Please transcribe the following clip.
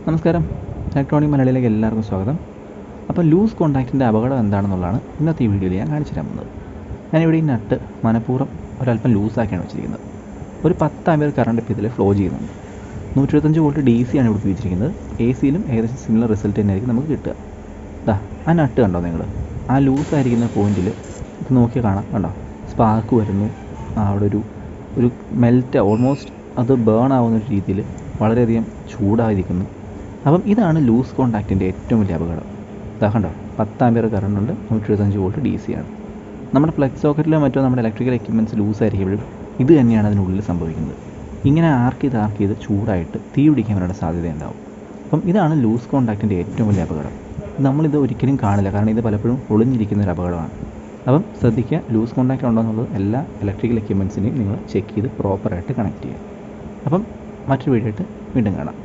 നമസ്കാരം, ഇലക്ട്രോണിക് മലയാളിയിലേക്ക് എല്ലാവർക്കും സ്വാഗതം. അപ്പോൾ ലൂസ് കോൺടാക്റ്റിൻ്റെ അപകടം എന്താണെന്നുള്ളതാണ് ഇന്നത്തെ ഈ വീഡിയോയിൽ ഞാൻ കാണിച്ചു തരാൻ പോകുന്നത്. ഞാനിവിടെ ഈ നട്ട് മനഃപൂർവ്വം ഒരല്പം ലൂസാക്കിയാണ് വെച്ചിരിക്കുന്നത്. ഒരു 10 ആമ്പിയർ കറണ്ട് ഇപ്പോൾ ഇതിൽ ഫ്ലോ ചെയ്യുന്നുണ്ട്. 125 വോൾട്ട് DC ആണ് ഇവിടെ ഉപയോഗിച്ചിരിക്കുന്നത്. AC യിലും ഏകദേശം സിമിലർ റിസൾട്ട് തന്നെയായിരിക്കും നമുക്ക് കിട്ടുക. ദാ ആ നട്ട് കണ്ടോ നിങ്ങൾ? ആ ലൂസായിരിക്കുന്ന പോയിന്റിൽ ഇത് നോക്കിയാൽ കാണാം, കണ്ടോ? സ്പാർക്ക് വരുന്നു. അവിടെ ഒരു മെൽറ്റ്, ഓൾമോസ്റ്റ് അത് ബേൺ ആവുന്ന ഒരു രീതിയിൽ വളരെയധികം ചൂടായിരിക്കുന്നു. അപ്പം ഇതാണ് ലൂസ് കോൺടാക്റ്റിൻ്റെ ഏറ്റവും വലിയ അപകടം. ഇതാ കണ്ടോ, 10 ആമ്പിയർ കറണ്ട് ഉണ്ട്, 125 വോൾട്ട് DC ആണ്. നമ്മുടെ പ്ലഗ് സോക്കറ്റിലോ മറ്റോ നമ്മുടെ ഇലക്ട്രിക്കൽ എക്യുപ്മെൻറ്റ്സ് ലൂസായിരിക്കുമ്പോഴും ഇത് തന്നെയാണ് അതിനുള്ളിൽ സംഭവിക്കുന്നത്. ഇങ്ങനെ ആർക്ക് ചെയ്ത് ചൂടായിട്ട് തീ പിടിക്കാൻ വരാനുള്ള സാധ്യതയുണ്ടാവും. അപ്പം ഇതാണ് ലൂസ് കോൺടാക്റ്റിൻ്റെ ഏറ്റവും വലിയ അപകടം. നമ്മളിത് ഒരിക്കലും കാണില്ല, കാരണം ഇത് പലപ്പോഴും ഒളിഞ്ഞിരിക്കുന്ന ഒരു അപകടമാണ്. അപ്പം ശ്രദ്ധിക്കുക, ലൂസ് കോൺടാക്റ്റ് ഉണ്ടോ എന്നുള്ളത് എല്ലാ ഇലക്ട്രിക്കൽ എക്യുപ്മെൻറ്റ്സിനെയും നിങ്ങൾ ചെക്ക് ചെയ്ത് പ്രോപ്പറായിട്ട് കണക്ട് ചെയ്യുക. അപ്പം മറ്റൊരു വീഡിയോ ആയിട്ട് വീണ്ടും കാണാം.